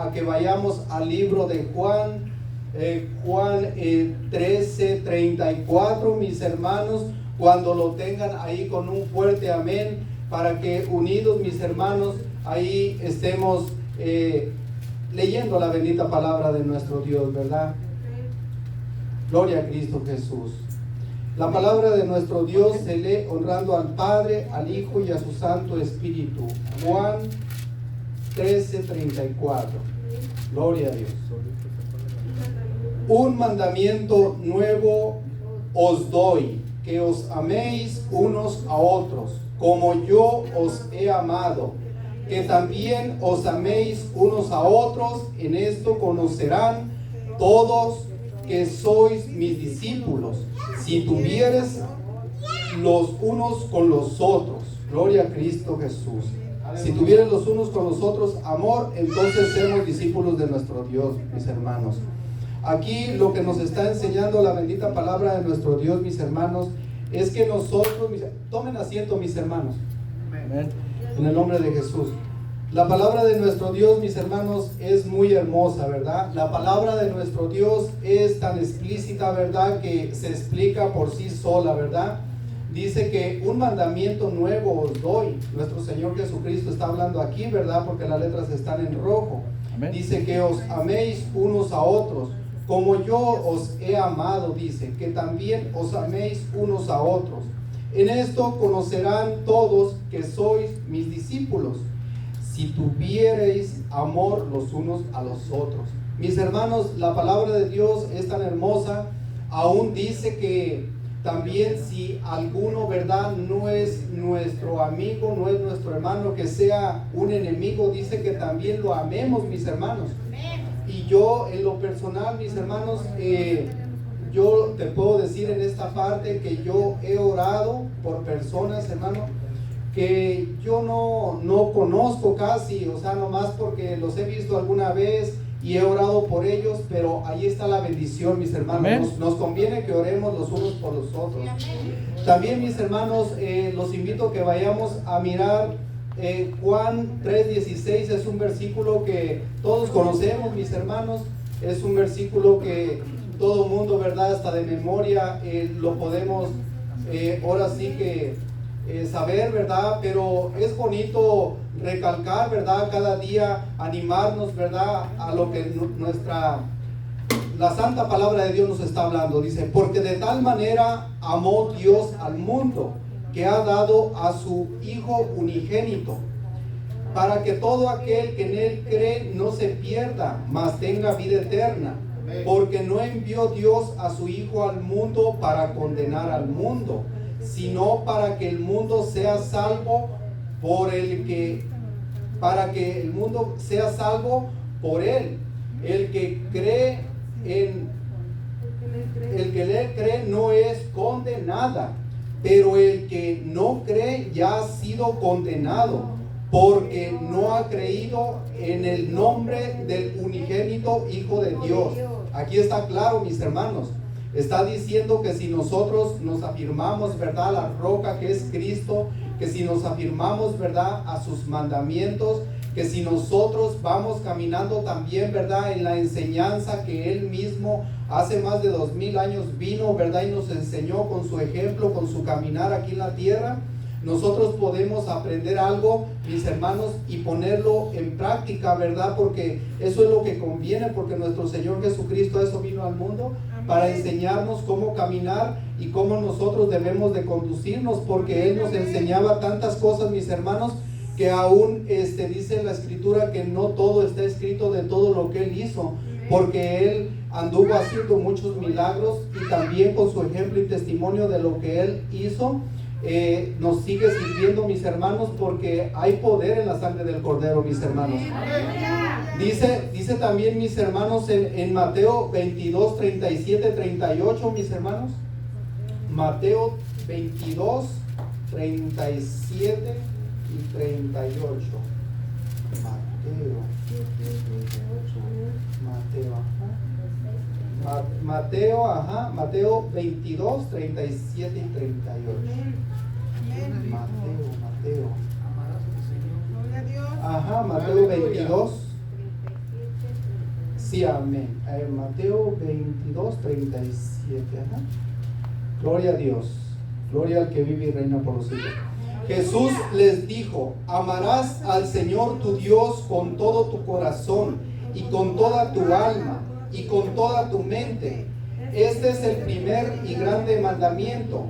a que vayamos al libro de Juan, Juan 13:34, mis hermanos, cuando lo tengan ahí con un fuerte amén, para que unidos, mis hermanos, ahí estemos leyendo la bendita palabra de nuestro Dios, ¿verdad? Gloria a Cristo Jesús. La palabra de nuestro Dios se lee honrando al Padre, al Hijo y a su Santo Espíritu. Juan 13:34. Gloria a Dios. Un mandamiento nuevo os doy, que os améis unos a otros, como yo os he amado, que también os améis unos a otros. En esto conocerán todos que sois mis discípulos, si tuvieres los unos con los otros. Gloria a Cristo Jesús. Si tuvieres los unos con los otros amor, entonces seremos discípulos de nuestro Dios, mis hermanos. Aquí lo que nos está enseñando la bendita palabra de nuestro Dios, mis hermanos, es que nosotros, tomen asiento, mis hermanos, amén, en el nombre de Jesús. La palabra de nuestro Dios, mis hermanos, es muy hermosa, ¿verdad? La palabra de nuestro Dios es tan explícita, ¿verdad?, que se explica por sí sola, ¿verdad? Dice que un mandamiento nuevo os doy. Nuestro Señor Jesucristo está hablando aquí, ¿verdad?, porque las letras están en rojo. Amén. Dice que os améis unos a otros, como yo os he amado, dice, que también os améis unos a otros. En esto conocerán todos que sois mis discípulos, si tuviereis amor los unos a los otros. Mis hermanos, la palabra de Dios es tan hermosa. Aún dice que también si alguno, ¿verdad?, no es nuestro amigo, no es nuestro hermano, que sea un enemigo, dice que también lo amemos, mis hermanos. Y yo, en lo personal, mis hermanos, yo te puedo decir en esta parte que yo he orado por personas, hermano, que yo no conozco casi, o sea, nomás porque los he visto alguna vez y he orado por ellos, pero ahí está la bendición, mis hermanos. Nos conviene que oremos los unos por los otros. También, mis hermanos, los invito a que vayamos a mirar Juan 3:16. Es un versículo que todos conocemos, mis hermanos. Es un versículo que todo mundo, ¿verdad?, hasta de memoria lo podemos ahora sí que saber, ¿verdad? Pero es bonito recalcar, ¿verdad?, cada día animarnos, ¿verdad?, a lo que la santa palabra de Dios nos está hablando. Dice, porque de tal manera amó Dios al mundo, que ha dado a su Hijo unigénito, para que todo aquel que en él cree no se pierda, mas tenga vida eterna. Porque no envió Dios a su Hijo al mundo para condenar al mundo, sino para que el mundo sea salvo para que el mundo sea salvo por él. El que en él cree no es condenada, pero el que no cree ya ha sido condenado, porque no ha creído en el nombre del unigénito Hijo de Dios. Aquí está claro, mis hermanos. Está diciendo que si nosotros nos afirmamos, ¿verdad?, la roca que es Cristo, que si nos afirmamos, ¿verdad?, a sus mandamientos, que si nosotros vamos caminando también, ¿verdad?, en la enseñanza que Él mismo hace más de 2000 años vino, ¿verdad?, y nos enseñó con su ejemplo, con su caminar aquí en la tierra, nosotros podemos aprender algo, mis hermanos, y ponerlo en práctica, ¿verdad? Porque eso es lo que conviene, porque nuestro Señor Jesucristo a eso vino al mundo, para enseñarnos cómo caminar y cómo nosotros debemos de conducirnos, porque Él nos enseñaba tantas cosas, mis hermanos, que aún dice en la Escritura que no todo está escrito de todo lo que Él hizo, porque Él anduvo haciendo muchos milagros, y también con su ejemplo y testimonio de lo que Él hizo, nos sigue sirviendo, mis hermanos, porque hay poder en la sangre del Cordero, mis hermanos. Dice también, mis hermanos, en Mateo 22, 37, 38, mis hermanos. Mateo 22, 37 y 38. Mateo 22, 37 y 38. Mateo. Mateo 22, Sí, amén. Mateo 22, 37. Ajá. Gloria a Dios. Gloria al que vive y reina por los siglos. Jesús les dijo: amarás al Señor tu Dios con todo tu corazón y con toda tu alma y con toda tu mente. Este es el primer y grande mandamiento.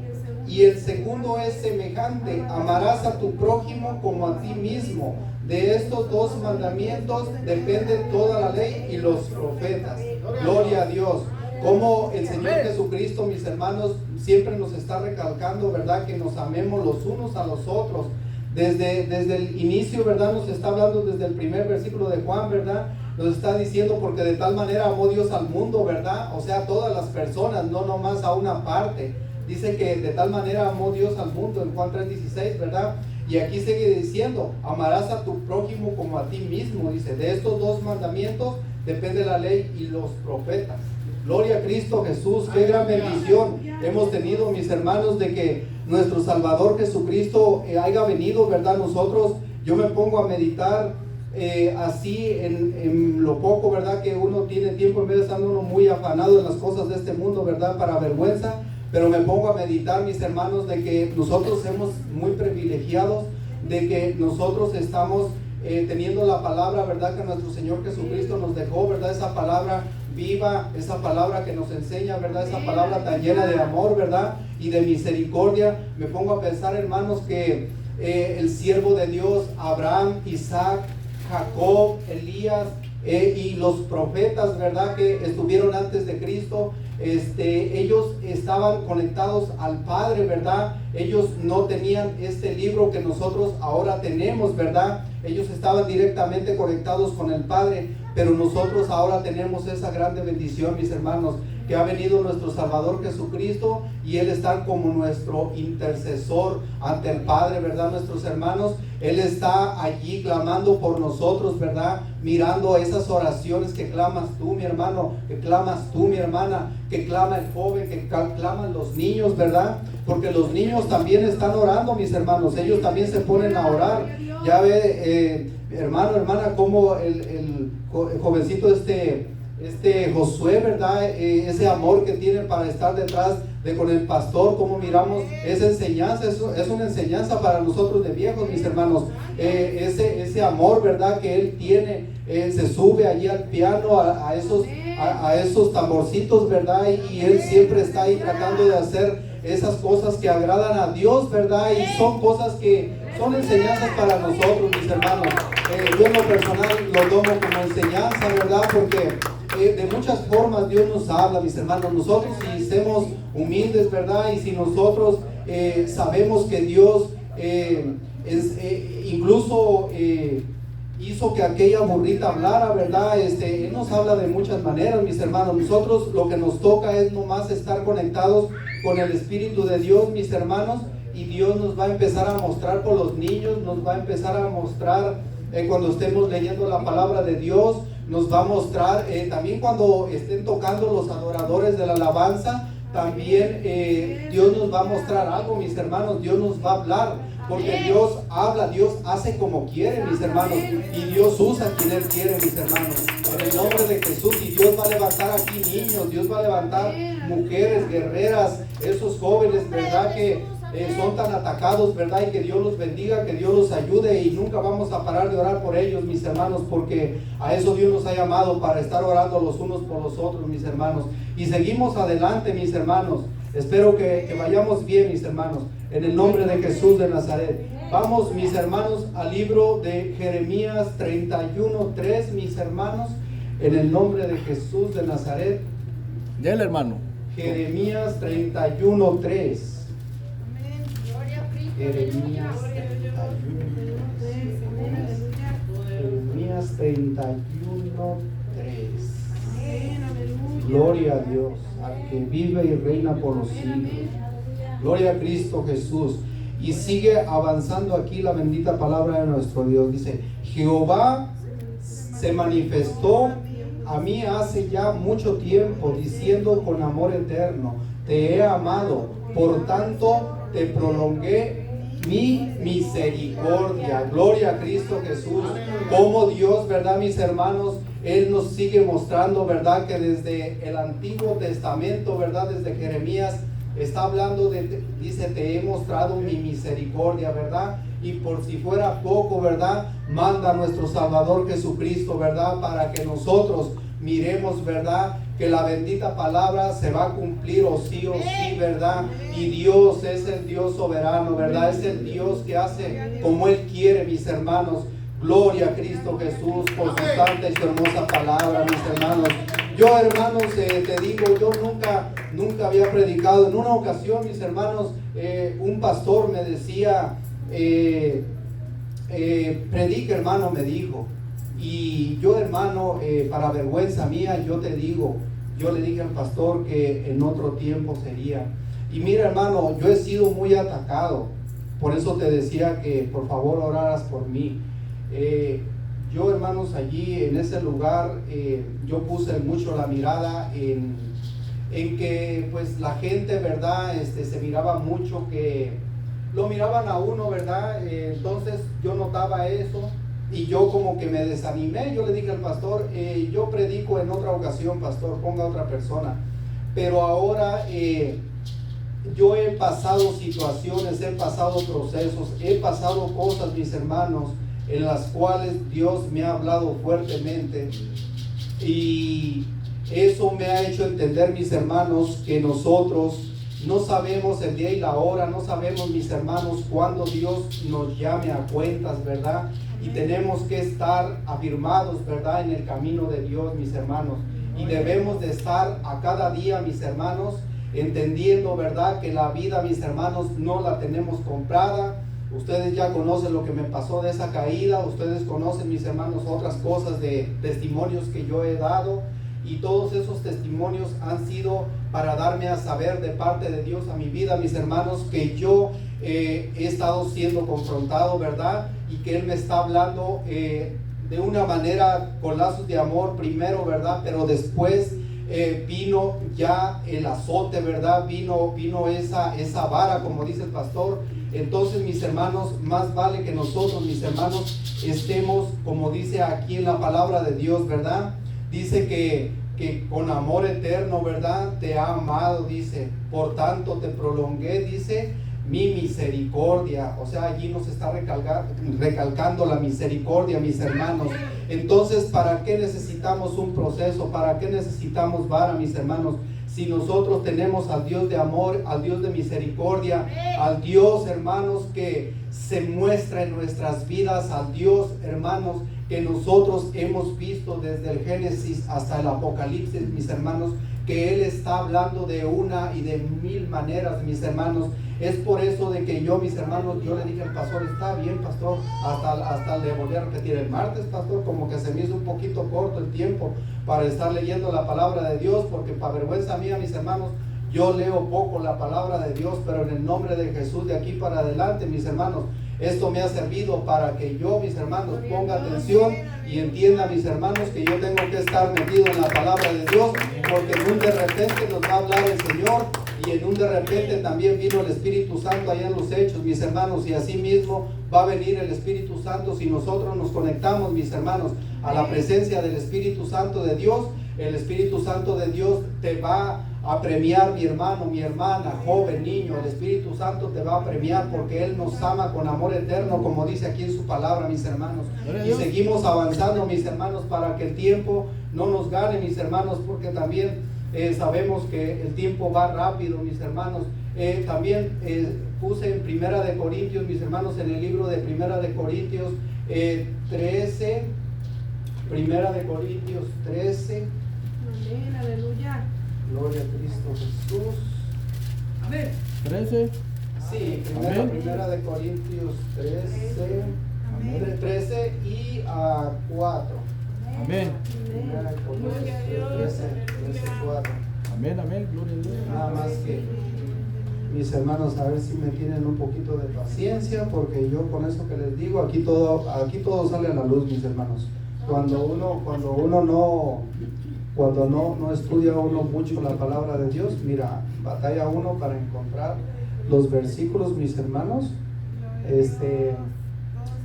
Y el segundo es semejante: amarás a tu prójimo como a ti mismo. De estos dos mandamientos depende toda la ley y los profetas. Gloria a Dios. Como el Señor Jesucristo, mis hermanos, siempre nos está recalcando, ¿verdad?, que nos amemos los unos a los otros. Desde el inicio, ¿verdad?, nos está hablando desde el primer versículo de Juan, ¿verdad?, nos está diciendo: porque de tal manera amó Dios al mundo, ¿verdad? O sea, todas las personas, no nomás a una parte. Dice que de tal manera amó Dios al mundo en Juan 3:16, ¿verdad? Y aquí sigue diciendo: amarás a tu prójimo como a ti mismo. Dice: de estos dos mandamientos depende la ley y los profetas. Gloria a Cristo Jesús. Qué gran bendición hemos tenido, mis hermanos, de que nuestro Salvador Jesucristo haya venido, ¿verdad? Nosotros, yo me pongo a meditar así en lo poco, ¿verdad?, que uno tiene tiempo, en vez de estar uno muy afanado en las cosas de este mundo, ¿verdad?, para vergüenza. Pero me pongo a meditar, mis hermanos, de que nosotros somos muy privilegiados, de que nosotros estamos teniendo la palabra, ¿verdad?, que nuestro Señor Jesucristo nos dejó, ¿verdad?, esa palabra viva, esa palabra que nos enseña, ¿verdad?, esa palabra tan llena de amor, ¿verdad?, y de misericordia. Me pongo a pensar, hermanos, que el siervo de Dios, Abraham, Isaac, Jacob, Elías y los profetas, ¿verdad?, que estuvieron antes de Cristo, ellos estaban conectados al Padre, ¿verdad? Ellos no tenían este libro que nosotros ahora tenemos, ¿verdad? Ellos estaban directamente conectados con el Padre, pero nosotros ahora tenemos esa grande bendición, mis hermanos, que ha venido nuestro Salvador Jesucristo, y Él está como nuestro intercesor ante el Padre, ¿verdad? Nuestros hermanos, Él está allí clamando por nosotros, ¿verdad? Mirando esas oraciones que clamas tú, mi hermano, que clamas tú, mi hermana, que clama el joven, que claman los niños, ¿verdad? Porque los niños también están orando, mis hermanos, ellos también se ponen a orar. Ya ve, hermano, hermana, como el jovencito Josué, ¿verdad? Ese amor que tiene para estar detrás con el pastor, como miramos esa enseñanza, es una enseñanza para nosotros de viejos, mis hermanos. Ese amor, ¿verdad?, que él tiene, se sube allí al piano, a esos tamborcitos, ¿verdad? Y él siempre está ahí tratando de hacer esas cosas que agradan a Dios, ¿verdad? Y son cosas que son enseñanzas para nosotros, mis hermanos. Yo en lo personal lo tomo como enseñanza, ¿verdad? Porque de muchas formas Dios nos habla, mis hermanos. Nosotros, si somos humildes, ¿verdad?, y si nosotros sabemos que Dios incluso hizo que aquella burrita hablara, ¿verdad? Él nos habla de muchas maneras, mis hermanos. Nosotros lo que nos toca es nomás estar conectados con el Espíritu de Dios, mis hermanos, y Dios nos va a empezar a mostrar por los niños, nos va a empezar a mostrar cuando estemos leyendo la palabra de Dios, nos va a mostrar también cuando estén tocando los adoradores de la alabanza, también Dios nos va a mostrar algo, mis hermanos. Dios nos va a hablar, porque Dios habla, Dios hace como quiere, mis hermanos, y Dios usa a quien Él quiere, mis hermanos, en el nombre de Jesús. Y Dios va a levantar aquí niños, Dios va a levantar mujeres guerreras, esos jóvenes, ¿verdad?, que son tan atacados, ¿verdad? Y que Dios los bendiga, que Dios los ayude, y nunca vamos a parar de orar por ellos, mis hermanos, porque a eso Dios nos ha llamado, para estar orando los unos por los otros, mis hermanos. Y seguimos adelante, mis hermanos. Espero que vayamos bien, mis hermanos, en el nombre de Jesús de Nazaret. Vamos, mis hermanos, al libro de Jeremías 31:3, mis hermanos, en el nombre de Jesús de Nazaret. Dele, hermano. Jeremías 31:3. Jeremías 31:3. Gloria a Dios, al que vive y reina por los siglos. Gloria a Cristo Jesús. Y sigue avanzando aquí la bendita palabra de nuestro Dios. Dice: Jehová se manifestó a mí hace ya mucho tiempo, diciendo con amor eterno: te he amado, por tanto te prolongué mi misericordia. Gloria a Cristo Jesús. Como Dios, ¿verdad, mis hermanos? Él nos sigue mostrando, ¿verdad? Que desde el Antiguo Testamento, ¿verdad? Desde Jeremías está hablando dice, te he mostrado mi misericordia, ¿verdad? Y por si fuera poco, ¿verdad? Manda a nuestro Salvador Jesucristo, ¿verdad? Para que nosotros miremos, ¿verdad? Que la bendita palabra se va a cumplir o sí, ¿verdad? Y Dios es el Dios soberano, ¿verdad? Es el Dios que hace como Él quiere, mis hermanos. Gloria a Cristo Jesús por su santa y su hermosa palabra, mis hermanos. Yo, hermanos, te digo, yo nunca había predicado. En una ocasión, mis hermanos, un pastor me decía, predica, hermano, me dijo. Y yo, hermano, para vergüenza mía, yo le dije al pastor que en otro tiempo sería. Y mira, hermano, yo he sido muy atacado. Por eso te decía que por favor oraras por mí. Yo, hermanos, allí en ese lugar, yo puse mucho la mirada en que pues la gente, ¿verdad? Se miraba mucho que lo miraban a uno, ¿verdad? Entonces yo notaba eso y yo como que me desanimé. Yo le dije al pastor, yo predico en otra ocasión, pastor, ponga a otra persona. Pero ahora yo he pasado situaciones, he pasado procesos, he pasado cosas, mis hermanos, en las cuales Dios me ha hablado fuertemente, y eso me ha hecho entender, mis hermanos, que nosotros no sabemos el día y la hora, no sabemos, mis hermanos, cuándo Dios nos llame a cuentas, ¿verdad? Y tenemos que estar afirmados, ¿verdad?, en el camino de Dios, mis hermanos, y debemos de estar a cada día, mis hermanos, entendiendo, ¿verdad?, que la vida, mis hermanos, no la tenemos comprada. Ustedes ya conocen lo que me pasó de esa caída, ustedes conocen, mis hermanos, otras cosas de testimonios que yo he dado, y todos esos testimonios han sido para darme a saber de parte de Dios a mi vida, mis hermanos, que yo he estado siendo confrontado, ¿verdad? Y que Él me está hablando de una manera con lazos de amor primero, ¿verdad? Pero después vino ya el azote, ¿verdad? Vino esa vara, como dice el pastor. Entonces, mis hermanos, más vale que nosotros, mis hermanos, estemos, como dice aquí en la palabra de Dios, ¿verdad? Dice que con amor eterno, ¿verdad?, te ha amado, dice, por tanto te prolongué, dice, mi misericordia. O sea, allí nos está recalcando la misericordia, mis hermanos. Entonces, ¿para qué necesitamos un proceso? ¿Para qué necesitamos vara, mis hermanos? Si nosotros tenemos al Dios de amor, al Dios de misericordia, al Dios, hermanos, que se muestra en nuestras vidas, al Dios, hermanos, que nosotros hemos visto desde el Génesis hasta el Apocalipsis, mis hermanos, que Él está hablando de una y de mil maneras, mis hermanos. Es por eso de que yo, mis hermanos, yo le dije al pastor, está bien, pastor, hasta le volví a repetir el martes, pastor, como que se me hizo un poquito corto el tiempo para estar leyendo la palabra de Dios, porque para vergüenza mía, mis hermanos, yo leo poco la palabra de Dios, pero en el nombre de Jesús de aquí para adelante, mis hermanos, esto me ha servido para que yo, mis hermanos, ponga atención y entienda, mis hermanos, que yo tengo que estar metido en la palabra de Dios, porque en un de repente nos va a hablar el Señor, y en un de repente también vino el Espíritu Santo allá en los Hechos, mis hermanos, y así mismo va a venir el Espíritu Santo si nosotros nos conectamos, mis hermanos, a la presencia del Espíritu Santo de Dios. El Espíritu Santo de Dios te va a premiar, mi hermano, mi hermana, joven, niño. El Espíritu Santo te va a premiar porque Él nos ama con amor eterno, como dice aquí en su palabra, mis hermanos. Y seguimos avanzando, mis hermanos, para que el tiempo no nos gane, mis hermanos, porque también sabemos que el tiempo va rápido, mis hermanos. También puse en Primera de Corintios, mis hermanos, en el libro de Primera de Corintios 13, Primera de Corintios 13. Amén, aleluya. Gloria a Cristo Jesús. Amén. 13. Sí, primera de Corintios 13, Amén. 13 y 4. Amén. Primera de Corintios 13, 4. Amén, amén, gloria a Dios. Nada más que, mis hermanos, a ver si me tienen un poquito de paciencia, porque yo con eso que les digo, aquí todo sale a la luz, mis hermanos. Cuando uno no estudia uno mucho la palabra de Dios, mira, batalla uno para encontrar los versículos, mis hermanos.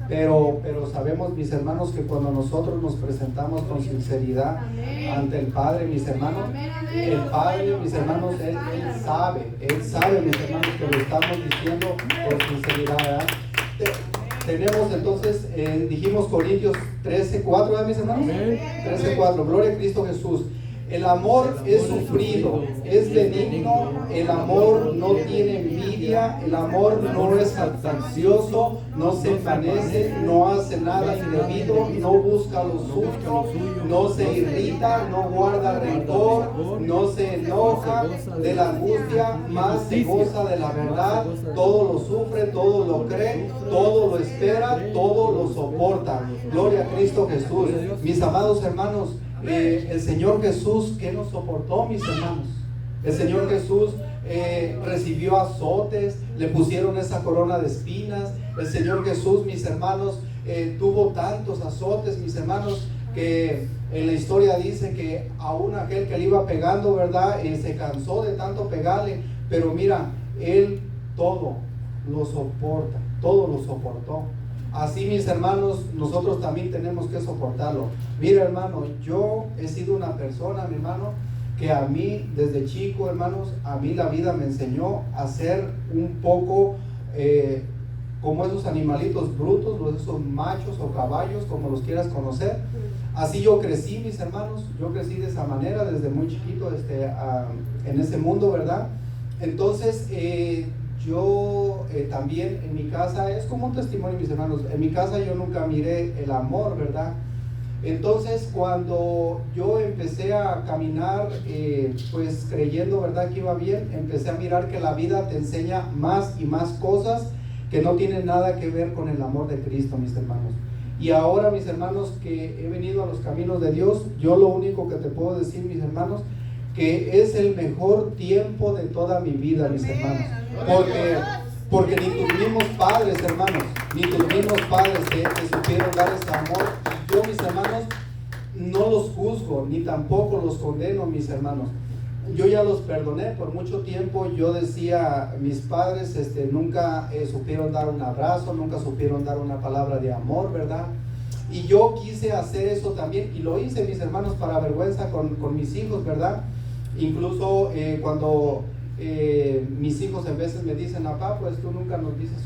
Pero sabemos, mis hermanos, que cuando nosotros nos presentamos con sinceridad ante el Padre, mis hermanos, el Padre, mis hermanos, Él sabe, mis hermanos, que lo estamos diciendo con sinceridad, ¿verdad? Tenemos entonces, dijimos Corintios 13:4, ¿verdad, mis hermanos? 13:4, gloria a Cristo Jesús. El amor es sufrido, es benigno, el amor no tiene envidia, el amor no es jactancioso, no se envanece, no hace nada indebido, no busca lo suyo, no se irrita, no guarda rencor, no se enoja de la angustia, más se goza de la verdad, todo lo sufre, todo lo cree, todo lo espera, todo lo soporta. Gloria a Cristo Jesús. Mis amados hermanos, el Señor Jesús, ¿qué nos soportó, mis hermanos? El Señor Jesús recibió azotes, le pusieron esa corona de espinas. El Señor Jesús, mis hermanos, tuvo tantos azotes, mis hermanos, que en la historia dice que aún aquel que le iba pegando, ¿verdad? Se cansó de tanto pegarle, pero mira, Él todo lo soporta, todo lo soportó. Así, mis hermanos, nosotros también tenemos que soportarlo. Mira, hermano, yo he sido una persona, mi hermano, que a mí desde chico, hermanos, a mí la vida me enseñó a ser un poco como esos animalitos brutos, esos machos o caballos, como los quieras conocer. Así yo crecí, mis hermanos, yo crecí de esa manera desde muy chiquito en ese mundo, ¿verdad? Entonces, yo también en mi casa, es como un testimonio, mis hermanos, en mi casa yo nunca miré el amor, ¿verdad? Entonces, cuando yo empecé a caminar, pues creyendo, ¿verdad?, que iba bien, empecé a mirar que la vida te enseña más y más cosas que no tienen nada que ver con el amor de Cristo, mis hermanos. Y ahora, mis hermanos, que he venido a los caminos de Dios, yo lo único que te puedo decir, mis hermanos, que es el mejor tiempo de toda mi vida, mis hermanos. Porque ni tus mismos padres, hermanos, ni tus mismos padres te supieron dar ese amor. Yo, mis hermanos, no los juzgo, ni tampoco los condeno, mis hermanos. Yo ya los perdoné. Por mucho tiempo yo decía, mis padres nunca supieron dar un abrazo, nunca supieron dar una palabra de amor, ¿verdad? Y yo quise hacer eso también, y lo hice, mis hermanos, para vergüenza con mis hijos, ¿verdad? Incluso cuando mis hijos en veces me dicen, papá, pues tú nunca nos dices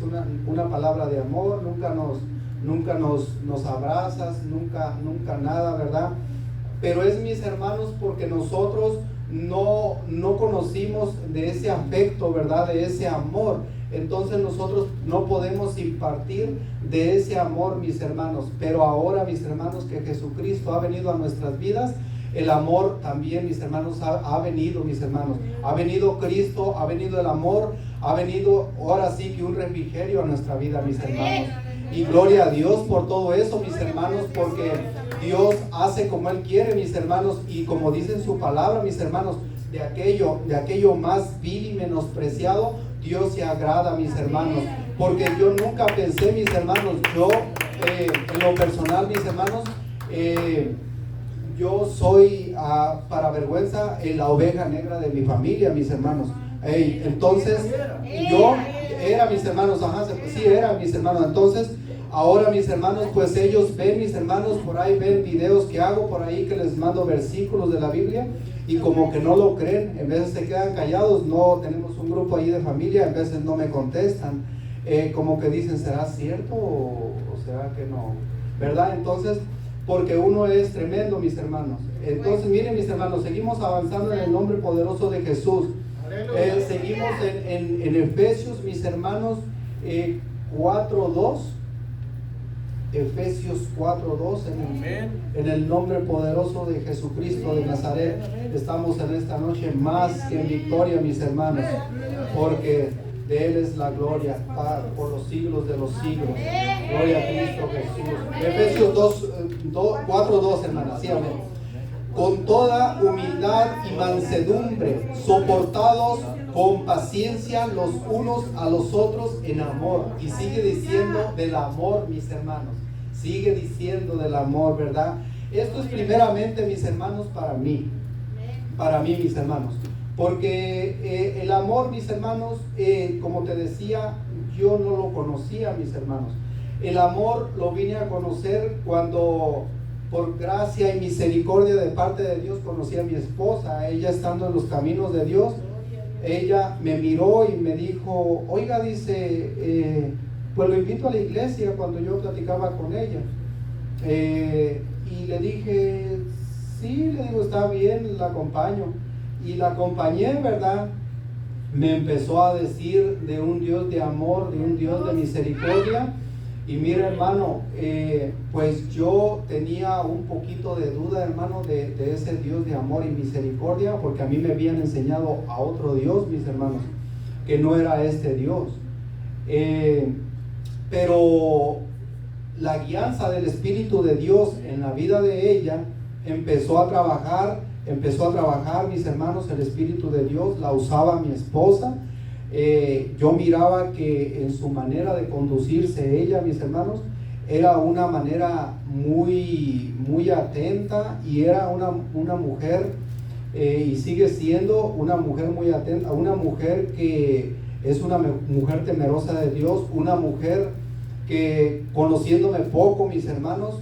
una palabra de amor, nunca nos abrazas, nunca nada, ¿verdad? Pero es, mis hermanos, porque nosotros no conocimos de ese afecto, ¿verdad? De ese amor. Entonces nosotros no podemos impartir de ese amor, mis hermanos. Pero ahora, mis hermanos, que Jesucristo ha venido a nuestras vidas, el amor también, mis hermanos, ha venido, mis hermanos. Ha venido Cristo, ha venido el amor, ha venido ahora sí que un refrigerio a nuestra vida, mis hermanos. Y gloria a Dios por todo eso, mis hermanos, porque Dios hace como Él quiere, mis hermanos, y como dice en su palabra, mis hermanos, de aquello más vil y menospreciado, Dios se agrada, mis hermanos. Porque yo nunca pensé, mis hermanos, yo en lo personal, mis hermanos, yo soy para vergüenza la oveja negra de mi familia, mis hermanos. Entonces yo era, mis hermanos, sí era, mis hermanos. Entonces ahora, mis hermanos, pues ellos ven, mis hermanos, por ahí ven videos que hago por ahí, que les mando versículos de la Biblia, y como que no lo creen, en veces se quedan callados. No tenemos un grupo ahí de familia, en veces no me contestan, como que dicen, ¿será cierto o será que no? ¿Verdad? Entonces, porque uno es tremendo, mis hermanos. Entonces, miren, mis hermanos, seguimos avanzando en el nombre poderoso de Jesús. Seguimos en Efesios, mis hermanos, 4:2. Efesios 4:2, en el nombre poderoso de Jesucristo de Nazaret. Estamos en esta noche más que en victoria, mis hermanos, porque de Él es la gloria por los siglos de los siglos. Gloria a Cristo Jesús. Efesios 4:2, hermanas, sí, amén. Con toda humildad y mansedumbre, soportados con paciencia los unos a los otros en amor. Y sigue diciendo del amor, mis hermanos. Sigue diciendo del amor, ¿verdad? Esto es primeramente, mis hermanos, para mí, mis hermanos. Porque el amor, mis hermanos, como te decía, yo no lo conocía, mis hermanos. El amor lo vine a conocer cuando, por gracia y misericordia de parte de Dios, conocí a mi esposa. Ella, estando en los caminos de Dios, ella me miró y me dijo, oiga, dice, pues lo invito a la iglesia, cuando yo platicaba con ella. Y le dije, sí, le digo, está bien, la acompaño. Y la acompañé, ¿verdad? Me empezó a decir de un Dios de amor, de un Dios de misericordia. Y mira, hermano, pues yo tenía un poquito de duda, hermano, de ese Dios de amor y misericordia, porque a mí me habían enseñado a otro Dios, mis hermanos, que no era este Dios. Pero la guianza del Espíritu de Dios en la vida de ella empezó a trabajar, mis hermanos. El Espíritu de Dios la usaba mi esposa. Yo miraba que en su manera de conducirse ella, mis hermanos, era una manera muy, muy atenta, y era una mujer, y sigue siendo una mujer muy atenta, una mujer que es una mujer temerosa de Dios, una mujer que, conociéndome poco, mis hermanos,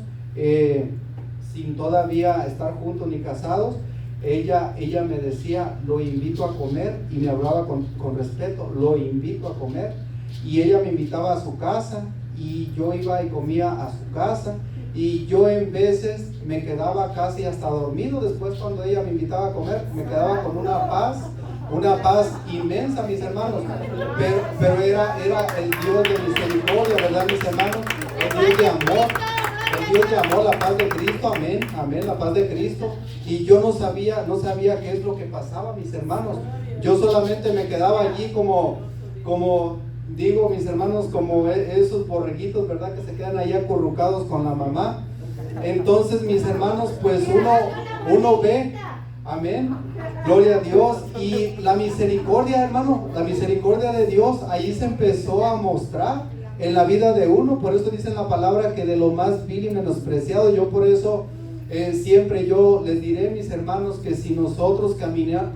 sin todavía estar juntos ni casados, ella me decía, lo invito a comer, y me hablaba con respeto, lo invito a comer. Y ella me invitaba a su casa, y yo iba y comía a su casa, y yo en veces me quedaba casi hasta dormido. Después, cuando ella me invitaba a comer, me quedaba con una paz inmensa, mis hermanos. Pero era el Dios de misericordia, ¿verdad, mis hermanos? El Dios de amor. El Dios de amor, la paz de Cristo, amén, amén, la paz de Cristo. Y yo no sabía qué es lo que pasaba, mis hermanos. Yo solamente me quedaba allí como digo, mis hermanos, como esos borreguitos, ¿verdad? Que se quedan ahí acurrucados con la mamá. Entonces, mis hermanos, pues uno ve, amén, gloria a Dios. Y la misericordia, hermano, la misericordia de Dios ahí se empezó a mostrar en la vida de uno. Por eso dice en la palabra que de lo más vil y menospreciado. Yo por eso siempre yo les diré, mis hermanos, que si nosotros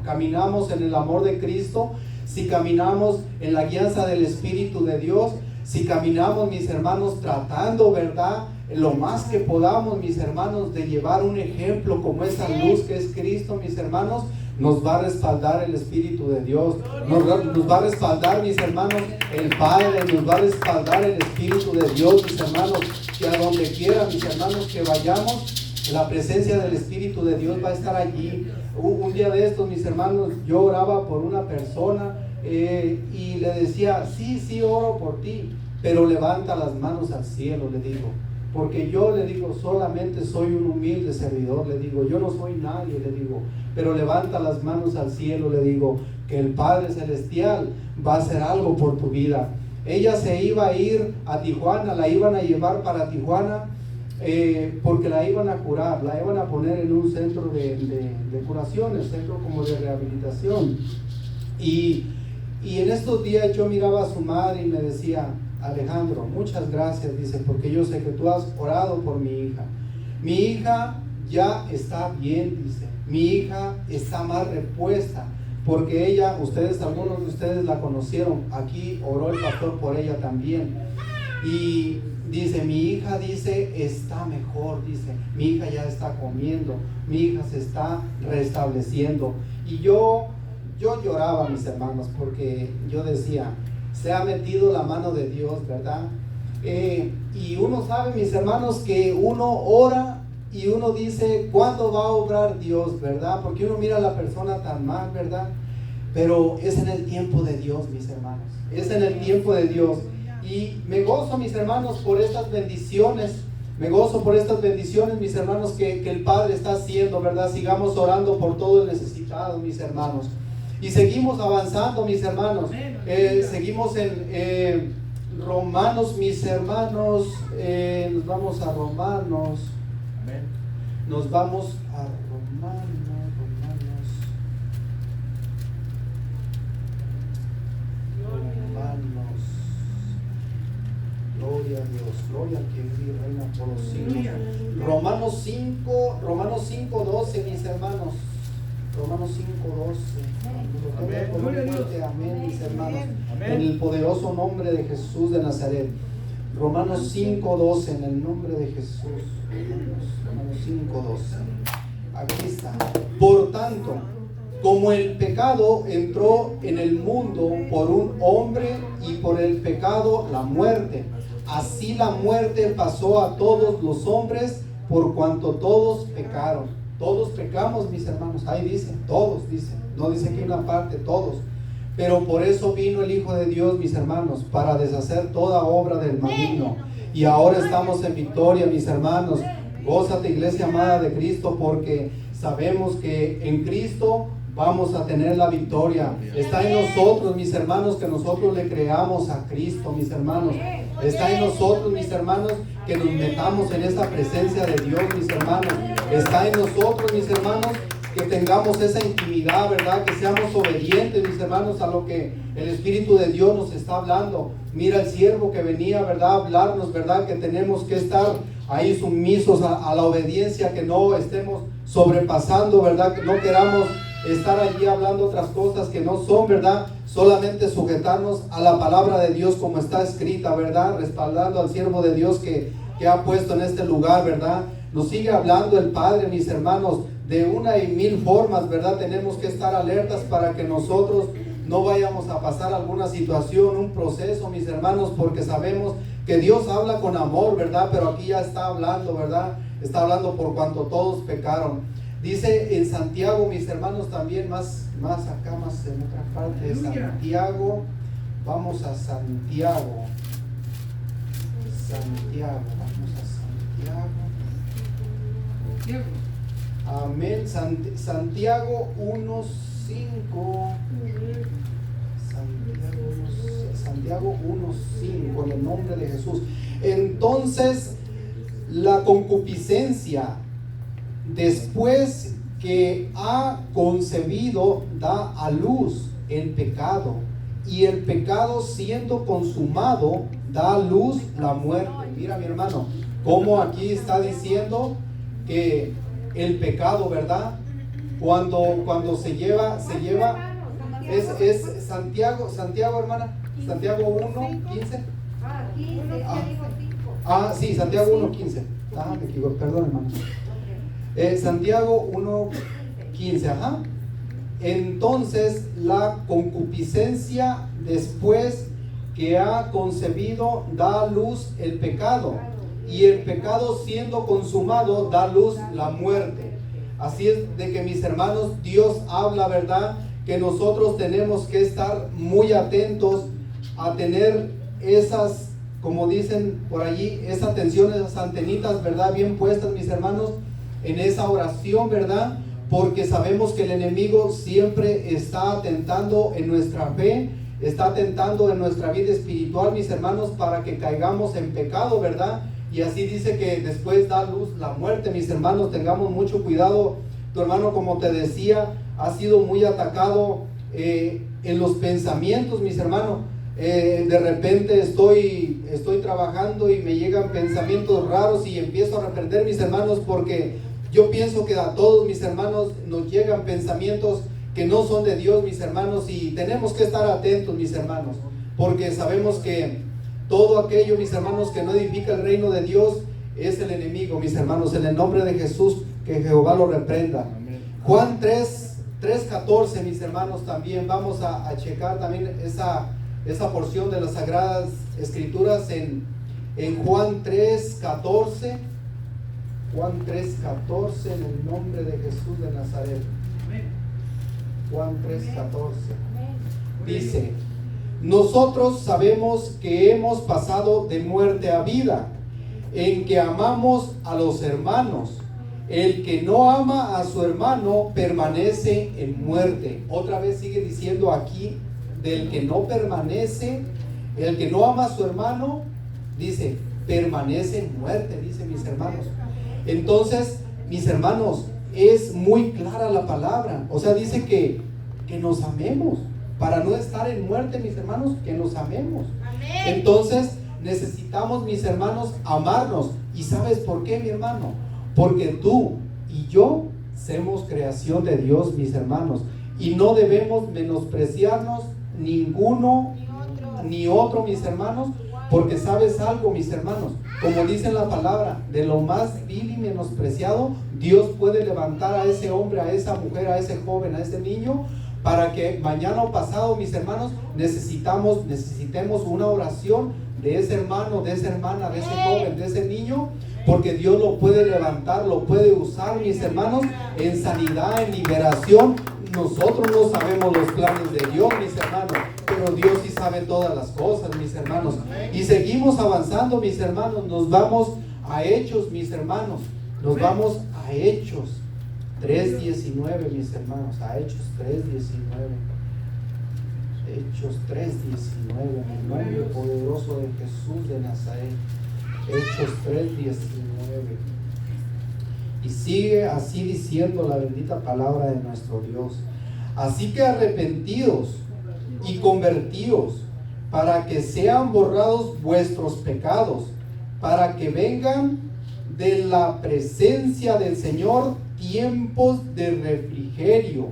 caminamos en el amor de Cristo, si caminamos en la guianza del Espíritu de Dios, si caminamos, mis hermanos, tratando, ¿verdad?, lo más que podamos, mis hermanos, de llevar un ejemplo como esa luz que es Cristo, mis hermanos, nos va a respaldar el Espíritu de Dios, nos va a respaldar, mis hermanos, el Padre, nos va a respaldar el Espíritu de Dios, mis hermanos, que a donde quiera, mis hermanos, que vayamos, la presencia del Espíritu de Dios va a estar allí. Un día de estos, mis hermanos, yo oraba por una persona y le decía, sí, oro por ti, pero levanta las manos al cielo, le digo. Porque yo, le digo, solamente soy un humilde servidor, le digo, yo no soy nadie, le digo, pero levanta las manos al cielo, le digo, que el Padre Celestial va a hacer algo por tu vida. Ella se iba a ir a Tijuana, la iban a llevar para Tijuana, porque la iban a curar, la iban a poner en un centro de curaciones, centro como de rehabilitación. Y en estos días yo miraba a su madre y me decía, Alejandro, muchas gracias, dice, porque yo sé que tú has orado por mi hija. Mi hija ya está bien, dice. Mi hija está más repuesta, porque ella, algunos de ustedes la conocieron. Aquí oró el pastor por ella también. Y dice, mi hija, dice, está mejor, dice. Mi hija ya está comiendo, mi hija se está restableciendo. Y yo lloraba, mis hermanos, porque yo decía, se ha metido la mano de Dios, ¿verdad? Y uno sabe, mis hermanos, que uno ora y uno dice, ¿cuándo va a obrar Dios, verdad? Porque uno mira a la persona tan mal, ¿verdad? Pero es en el tiempo de Dios, mis hermanos. Es en el tiempo de Dios. Y me gozo, mis hermanos, por estas bendiciones. Me gozo por estas bendiciones, mis hermanos, que el Padre está haciendo, ¿verdad? Sigamos orando por todo el necesitado, mis hermanos. Y seguimos avanzando, mis hermanos. Seguimos en Romanos, mis hermanos. Nos vamos a Romanos. Amén. Nos vamos a Romanos. Gloria a Dios, gloria al que vive y reina por los siglos. Romanos 5:12, mis hermanos. Romanos 5:12. Amén. Gloria a Dios. Amén, mis hermanos. Amén. En el poderoso nombre de Jesús de Nazaret. Romanos 5:12, en el nombre de Jesús. Romanos 5:12. Aquí está. Por tanto, como el pecado entró en el mundo por un hombre y por el pecado la muerte, así la muerte pasó a todos los hombres por cuanto todos pecaron. Todos pecamos, mis hermanos. Ahí dice, todos dice. No dice aquí una parte, todos. Pero por eso vino el Hijo de Dios, mis hermanos, para deshacer toda obra del maligno. Y ahora estamos en victoria, mis hermanos. Gózate, iglesia amada de Cristo, porque sabemos que en Cristo vamos a tener la victoria. Está en nosotros, mis hermanos, que nosotros le creamos a Cristo, mis hermanos. Está en nosotros, mis hermanos, que nos metamos en esa presencia de Dios, mis hermanos. Está en nosotros, mis hermanos, que tengamos esa intimidad, ¿verdad? Que seamos obedientes, mis hermanos, a lo que el Espíritu de Dios nos está hablando. Mira el siervo que venía, ¿verdad? A hablarnos, ¿verdad? Que tenemos que estar ahí sumisos a la obediencia, que no estemos sobrepasando, ¿verdad? Que no queramos estar allí hablando otras cosas que no son, ¿verdad? Solamente sujetarnos a la palabra de Dios como está escrita, ¿verdad? Respaldando al siervo de Dios que ha puesto en este lugar, ¿verdad? Nos sigue hablando el Padre, mis hermanos, de una y mil formas, ¿verdad? Tenemos que estar alertas para que nosotros no vayamos a pasar alguna situación, un proceso, mis hermanos, porque sabemos que Dios habla con amor, ¿verdad? Pero aquí ya está hablando, ¿verdad? Está hablando por cuanto todos pecaron. Dice en Santiago, mis hermanos, también más acá, más en otra parte de Santiago. Vamos a Santiago. Vamos a Santiago. Amén. Santiago 1:5. Santiago 1:5, en el nombre de Jesús. Entonces, la concupiscencia, después que ha concebido, da a luz el pecado, y el pecado, siendo consumado, da a luz la muerte. Mira, mi hermano, como aquí está diciendo que el pecado, ¿verdad? Cuando se lleva es Santiago, hermana, Santiago 1:15. Sí, Santiago 1:15. Me equivoco, perdón, hermano. Santiago 1:15, ajá. Entonces, la concupiscencia, después que ha concebido, da a luz el pecado, y el pecado, siendo consumado, da a luz la muerte. Así es de que, mis hermanos, Dios habla, ¿verdad? Que nosotros tenemos que estar muy atentos a tener esas, como dicen por allí, esa atención, esas antenitas, ¿verdad? Bien puestas, mis hermanos, en esa oración, ¿verdad? Porque sabemos que el enemigo siempre está atentando en nuestra fe, está atentando en nuestra vida espiritual, mis hermanos, para que caigamos en pecado, ¿verdad? Y así dice que después da luz la muerte, mis hermanos. Tengamos mucho cuidado. Tu hermano, como te decía, ha sido muy atacado en los pensamientos, mis hermanos. De repente estoy trabajando y me llegan pensamientos raros y empiezo a reprender, mis hermanos, porque yo pienso que a todos, mis hermanos, nos llegan pensamientos que no son de Dios, mis hermanos, y tenemos que estar atentos, mis hermanos, porque sabemos que todo aquello, mis hermanos, que no edifica el reino de Dios es el enemigo, mis hermanos. En el nombre de Jesús, que Jehová lo reprenda. Amén. Juan 3:14, mis hermanos, también vamos a checar también esa porción de las Sagradas Escrituras en Juan 3:14. Juan 3:14, en el nombre de Jesús de Nazaret. Juan 3:14 dice: nosotros sabemos que hemos pasado de muerte a vida, en que amamos a los hermanos. El que no ama a su hermano permanece en muerte. Otra vez sigue diciendo aquí, del que no permanece, el que no ama a su hermano, dice, permanece en muerte, dice, mis hermanos. Entonces, mis hermanos, es muy clara la palabra. O sea, dice que nos amemos. Para no estar en muerte, mis hermanos, que nos amemos. Amén. Entonces, necesitamos, mis hermanos, amarnos. ¿Y sabes por qué, mi hermano? Porque tú y yo somos creación de Dios, mis hermanos, y no debemos menospreciarnos ninguno ni otro, mis hermanos, porque sabes algo, mis hermanos, como dice la palabra, de lo más vil y menospreciado, Dios puede levantar a ese hombre, a esa mujer, a ese joven, a ese niño, para que mañana o pasado, mis hermanos, necesitemos una oración de ese hermano, de esa hermana, de ese joven, de ese niño, porque Dios lo puede levantar, lo puede usar, mis hermanos, en sanidad, en liberación. Nosotros no sabemos los planes de Dios, mis hermanos, pero Dios sí sabe todas las cosas, mis hermanos. Y seguimos avanzando, mis hermanos. Nos vamos a Hechos, mis hermanos. Nos vamos a Hechos 3:19, mis hermanos. A Hechos 3:19. Hechos 3:19. En el nombre poderoso de Jesús de Nazaret. Hechos 3:19. Y sigue así diciendo la bendita palabra de nuestro Dios. Así que arrepentidos y convertidos, para que sean borrados vuestros pecados, para que vengan de la presencia del Señor tiempos de refrigerio,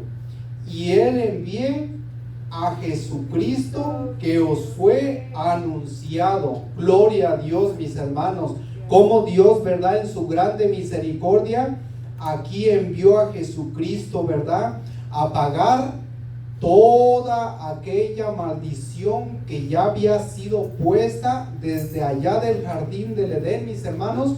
y Él envíe a Jesucristo que os fue anunciado. Gloria a Dios, mis hermanos. Como Dios, ¿verdad?, en su grande misericordia, aquí envió a Jesucristo, ¿verdad?, a pagar toda aquella maldición que ya había sido puesta desde allá del jardín del Edén, mis hermanos.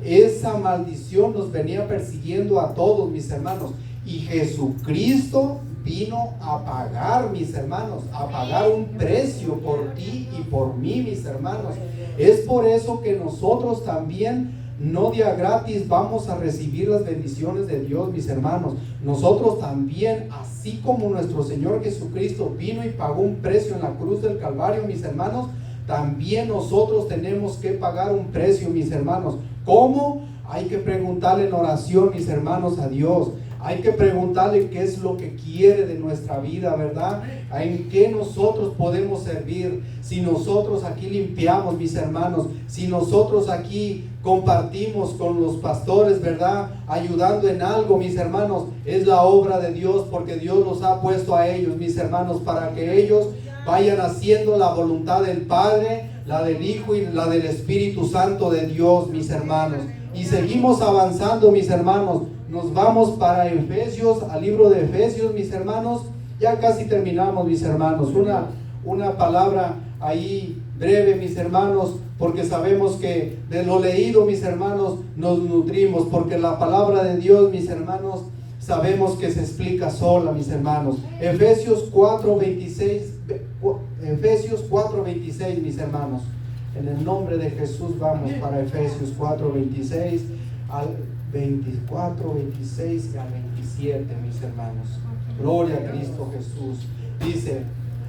Esa maldición nos venía persiguiendo a todos, mis hermanos, y Jesucristo vino a pagar, mis hermanos, a pagar un precio por ti y por mí, mis hermanos. Es por eso que nosotros también, no de a gratis, vamos a recibir las bendiciones de Dios, mis hermanos. Nosotros también, así como nuestro Señor Jesucristo vino y pagó un precio en la cruz del Calvario, mis hermanos, también nosotros tenemos que pagar un precio, mis hermanos. ¿Cómo? Hay que preguntarle en oración, mis hermanos, a Dios. Hay que preguntarle qué es lo que quiere de nuestra vida, ¿verdad? En qué nosotros podemos servir. Si nosotros aquí limpiamos, mis hermanos, si nosotros aquí compartimos con los pastores, ¿verdad?, ayudando en algo, mis hermanos, es la obra de Dios, porque Dios los ha puesto a ellos, mis hermanos, para que ellos vayan haciendo la voluntad del Padre, la del Hijo y la del Espíritu Santo de Dios, mis hermanos. Y seguimos avanzando, mis hermanos. Nos vamos para Efesios, al libro de Efesios, mis hermanos. Ya casi terminamos, mis hermanos. Una palabra ahí breve, mis hermanos, porque sabemos que de lo leído, mis hermanos, nos nutrimos, porque la palabra de Dios, mis hermanos, sabemos que se explica sola, mis hermanos. Efesios 4:26, mis hermanos. En el nombre de Jesús vamos para Efesios 4:26 al 24, 26 y al 27, mis hermanos. Gloria a Cristo Jesús. Dice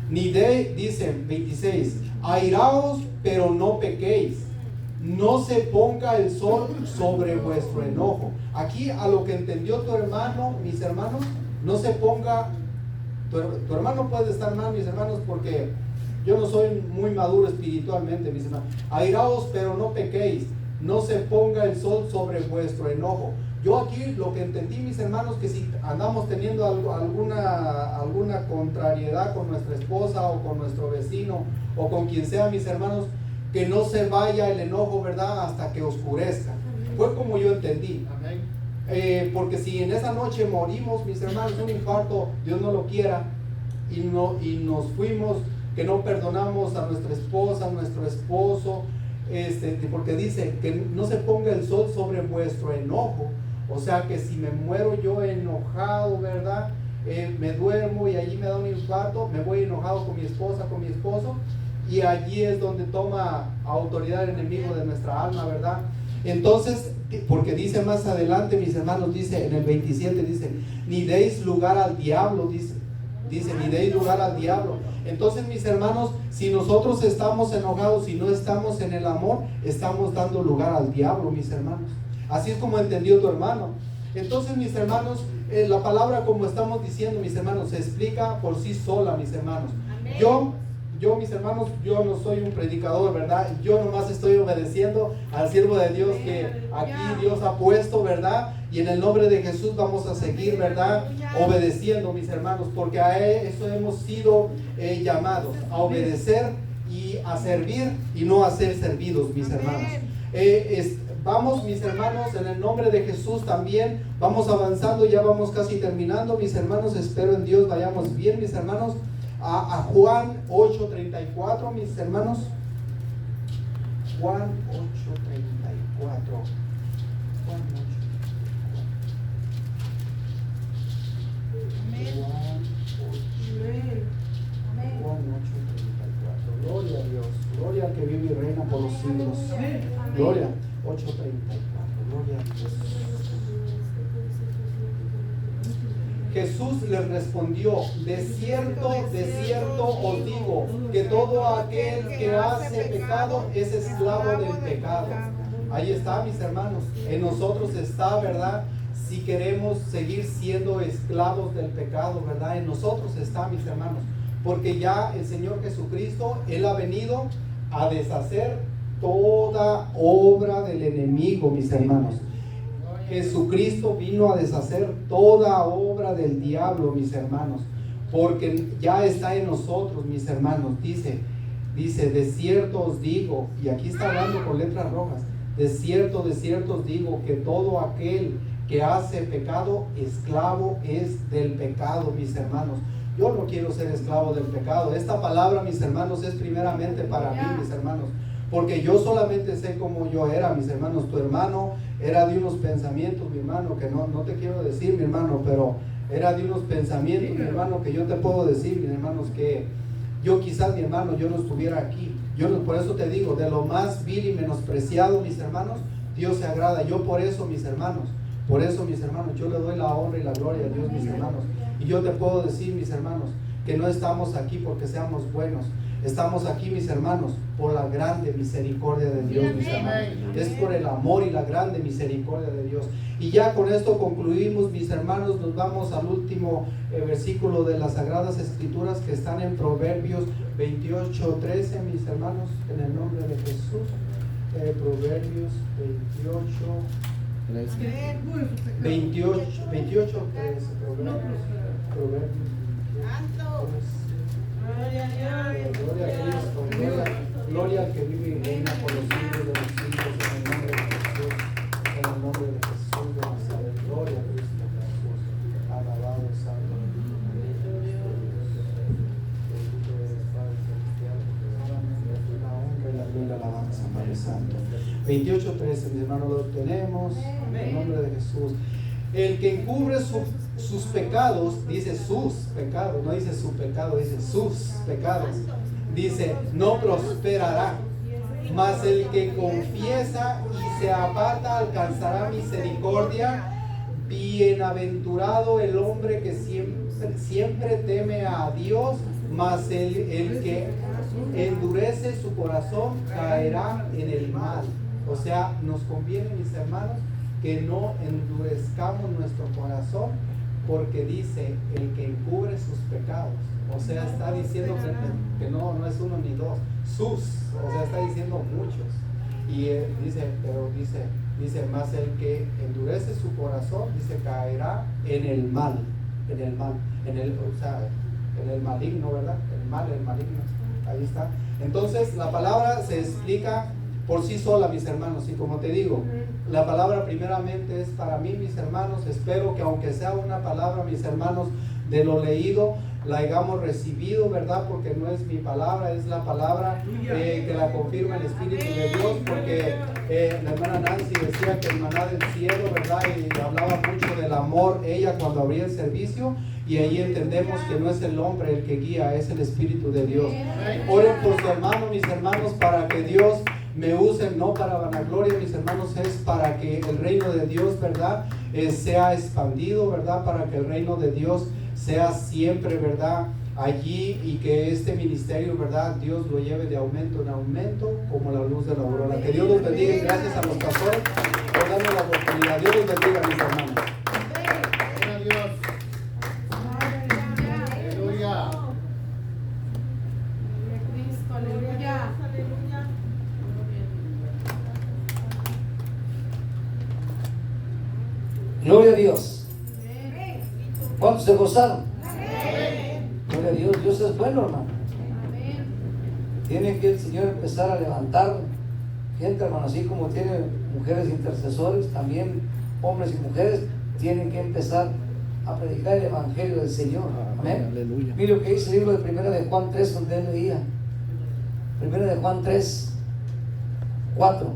26, airaos, pero no pequéis. No se ponga el sol sobre vuestro enojo. Aquí, a lo que entendió tu hermano, mis hermanos, no se ponga. Tu hermano puede estar mal, mis hermanos, porque yo no soy muy maduro espiritualmente, mis hermanos. Airaos, pero no pequéis. No se ponga el sol sobre vuestro enojo. Yo aquí lo que entendí, mis hermanos, que si andamos teniendo alguna contrariedad con nuestra esposa o con nuestro vecino o con quien sea, mis hermanos, que no se vaya el enojo, ¿verdad?, hasta que oscurezca. Fue como yo entendí. Porque si en esa noche morimos, mis hermanos, un infarto, Dios no lo quiera, y nos fuimos, que no perdonamos a nuestra esposa, a nuestro esposo, porque dice que no se ponga el sol sobre vuestro enojo. O sea que si me muero yo enojado, ¿verdad?, me duermo y allí me da un infarto, me voy enojado con mi esposa, con mi esposo, y allí es donde toma autoridad el enemigo de nuestra alma, ¿verdad? Entonces, porque dice más adelante, mis hermanos, dice en el 27, dice, ni deis lugar al diablo, dice, ni deis lugar al diablo. Entonces, mis hermanos, si nosotros estamos enojados y no estamos en el amor, estamos dando lugar al diablo, mis hermanos. Así es como entendió tu hermano. Entonces, mis hermanos, la palabra, como estamos diciendo, mis hermanos, se explica por sí sola, mis hermanos. Yo yo, mis hermanos, yo no soy un predicador, ¿verdad? Yo nomás estoy obedeciendo al siervo de Dios que aquí Dios ha puesto, ¿verdad? Y en el nombre de Jesús vamos a seguir, ¿verdad? Obedeciendo, mis hermanos, porque a eso hemos sido llamados, a obedecer y a servir y no a ser servidos, mis hermanos. Vamos, mis hermanos, en el nombre de Jesús también, vamos avanzando, ya vamos casi terminando, mis hermanos, espero en Dios vayamos bien, mis hermanos. A Juan 8:34, mis hermanos. Juan 8:34. Juan 8:34. Gloria a Dios. Gloria al que vive y reina por los siglos. Gloria. 8:34. Gloria a Dios. Jesús les respondió: de cierto os digo, que todo aquel que hace pecado es esclavo del pecado. Ahí está, mis hermanos. En nosotros está, ¿verdad? Si queremos seguir siendo esclavos del pecado, ¿verdad? En nosotros está, mis hermanos. Porque ya el Señor Jesucristo, Él ha venido a deshacer toda obra del enemigo, mis hermanos. Jesucristo vino a deshacer toda obra del diablo, mis hermanos, porque ya está en nosotros, mis hermanos. Dice, de cierto os digo, y aquí está hablando con letras rojas, de cierto os digo, que todo aquel que hace pecado, esclavo es del pecado, mis hermanos. Yo no quiero ser esclavo del pecado. Esta palabra, mis hermanos, es primeramente para mí, mis hermanos. Porque yo solamente sé cómo yo era, mis hermanos. Tu hermano era de unos pensamientos, mi hermano, que no te quiero decir, mi hermano, pero era de unos pensamientos, mi hermano, que yo te puedo decir, mis hermanos, que yo quizás, mi hermano, yo no estuviera aquí. Por eso te digo, de lo más vil y menospreciado, mis hermanos, Dios se agrada. Yo por eso, mis hermanos, yo le doy la honra y la gloria a Dios, mis hermanos. Y yo te puedo decir, mis hermanos, que no estamos aquí porque seamos buenos. Estamos aquí, mis hermanos, por la grande misericordia de Dios, mis hermanos. Es por el amor y la grande misericordia de Dios. Y ya con esto concluimos, mis hermanos. Nos vamos al último versículo de las Sagradas Escrituras, que están en Proverbios 28:13, mis hermanos, en el nombre de Jesús. Proverbios 28:13. Proverbios. Gloria a Cristo, gloria al que vive y reina por los siglos de los siglos, en el nombre de Jesús, en el nombre de Jesús de Nazaret. Gloria a Cristo Jesús, alabado santo. Bendito eres, Padre celestial, la honra y la gloria y la alabanza, Padre Santo. 28:13, mis hermanos, lo tenemos en el nombre de Jesús. El que encubre sus pecados, dice sus pecados, no dice su pecado, dice sus pecados, dice, no prosperará, mas el que confiesa y se aparta alcanzará misericordia. Bienaventurado el hombre que siempre teme a Dios, mas el que endurece su corazón caerá en el mal. O sea, nos conviene, mis hermanos, que no endurezcamos nuestro corazón, porque dice el que encubre sus pecados. O sea, está diciendo que no es uno ni dos, o sea, está diciendo muchos. Y dice más el que endurece su corazón, dice, caerá en el mal, en el maligno, ¿verdad? El maligno, ahí está. Entonces la palabra se explica por sí sola, mis hermanos, y como te digo, la palabra primeramente es para mí, mis hermanos. Espero que aunque sea una palabra, mis hermanos, de lo leído, la hayamos recibido, ¿verdad? Porque no es mi palabra, es la palabra que la confirma el Espíritu de Dios, porque la hermana Nancy decía que el maná del cielo, ¿verdad? Y hablaba mucho del amor, ella cuando abría el servicio, y ahí entendemos que no es el hombre el que guía, es el Espíritu de Dios. Oren por su hermano, mis hermanos, para que Dios me usen, no para vanagloria, mis hermanos, es para que el reino de Dios, ¿verdad? Sea expandido, ¿verdad? Para que el reino de Dios sea siempre, ¿verdad? Allí, y que este ministerio, ¿verdad? Dios lo lleve de aumento en aumento como la luz de la aurora. Que Dios los bendiga, y gracias a los pastores por darme la oportunidad. Dios los bendiga, mis hermanos. Gloria a Dios. ¿Cuántos se gozaron? Gloria a Dios. Dios es bueno, hermano. Tiene que el Señor empezar a levantar gente, hermano, así como tiene mujeres intercesores, también hombres y mujeres tienen que empezar a predicar el Evangelio del Señor. Amén. Aleluya. Mire lo que dice el libro de Primera de Juan 3, donde él leía. Primera de Juan 3, 4.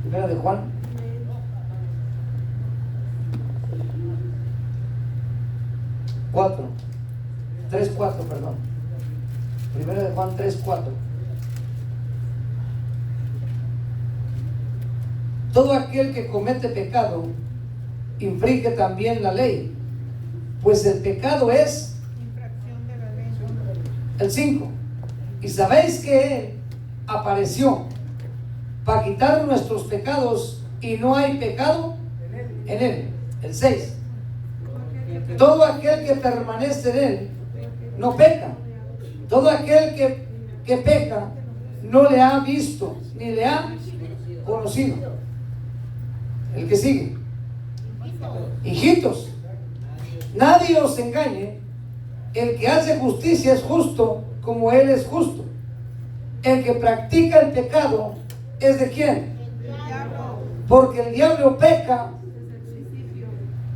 Primera de Juan. 4. 3, 4, perdón. Primera de Juan 3, 4. Todo aquel que comete pecado infringe también la ley, pues el pecado es Infracción de la ley. el 5. Y sabéis que Él apareció para quitar nuestros pecados y no hay pecado en Él. El 6. Todo aquel que permanece en Él no peca. Todo aquel que peca no le ha visto ni le ha conocido. El que sigue. Hijitos, nadie os engañe. El que hace justicia es justo como Él es justo. El que practica el pecado es de quién? Porque el diablo peca.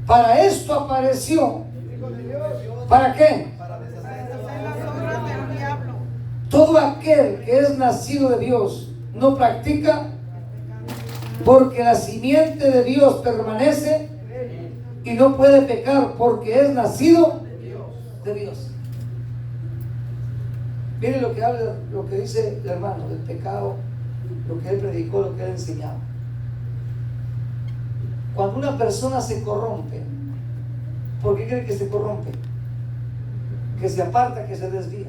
Para esto apareció. ¿Para qué? Todo aquel que es nacido de Dios no practica, porque la simiente de Dios permanece y no puede pecar porque es nacido de Dios. Miren lo que habla, lo que dice el hermano del pecado, lo que él predicó, lo que él enseñaba. Cuando una persona se corrompe, ¿por qué creen que se corrompe? Que se aparta, que se desvía.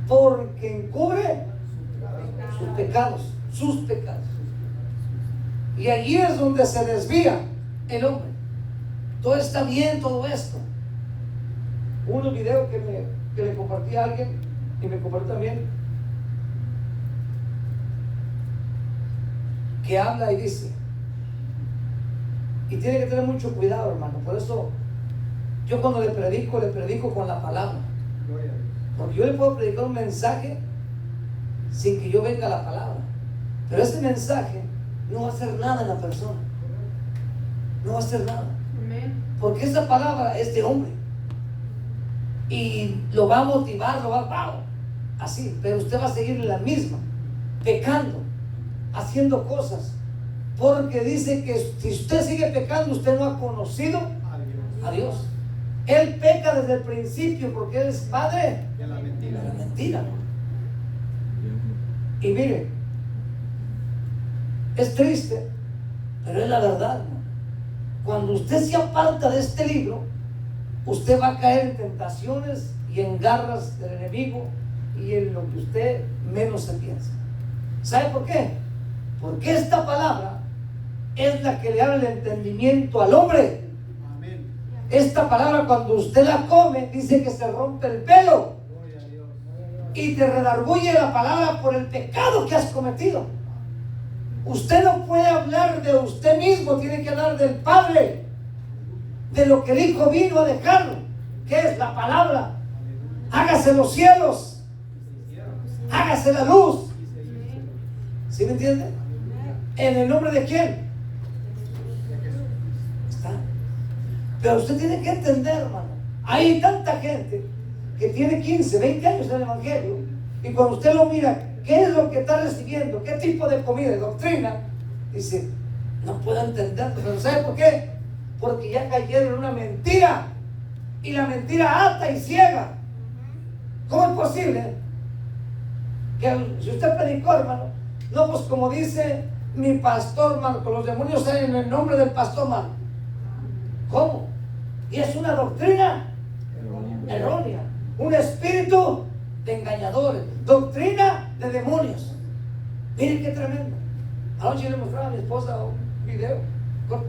Porque encubre sus pecados, sus pecados. Y allí es donde se desvía el hombre. Todo está bien, todo esto. Unos videos que le compartí a alguien y me compartió también, que habla y dice, y tiene que tener mucho cuidado, hermano. Por eso yo cuando le predico con la palabra. Porque yo le puedo predicar un mensaje sin que yo venga a la palabra, pero ese mensaje no va a hacer nada en la persona. No va a hacer nada. Porque esa palabra es de hombre y lo va a motivar, así, pero usted va a seguir en la misma, pecando, haciendo cosas, porque dice que si usted sigue pecando, usted no ha conocido a Dios. Él peca desde el principio porque Él es padre de la mentira. Y mire, es triste, pero es la verdad, ¿no? Cuando usted se aparta de este libro, usted va a caer en tentaciones y en garras del enemigo y en lo que usted menos se piensa. ¿Sabe por qué? Porque esta palabra es la que le abre el entendimiento al hombre. Amén. Esta palabra, cuando usted la come, dice que se rompe el velo y te redarguye la palabra por el pecado que has cometido. Usted no puede hablar de usted mismo, tiene que hablar del Padre, de lo que el Hijo vino a dejar, que es la palabra. Hágase los cielos, hágase la luz. ¿Sí me entiende? ¿En el nombre de quién? Está. Pero usted tiene que entender, hermano, hay tanta gente que tiene 15, 20 años en el Evangelio, y cuando usted lo mira, ¿qué es lo que está recibiendo? ¿Qué tipo de comida, de doctrina? Dice, no puedo entender. ¿Pero sabe por qué? Porque ya cayeron en una mentira, y la mentira ata y ciega. ¿Cómo es posible que si usted predicó, hermano, no, pues como dice mi pastor Marco, los demonios salen en el nombre del pastor Marco? ¿Cómo? Y es una doctrina errónea, un espíritu de engañadores, doctrina de demonios. Miren qué tremendo. Anoche le mostraba a mi esposa un video corto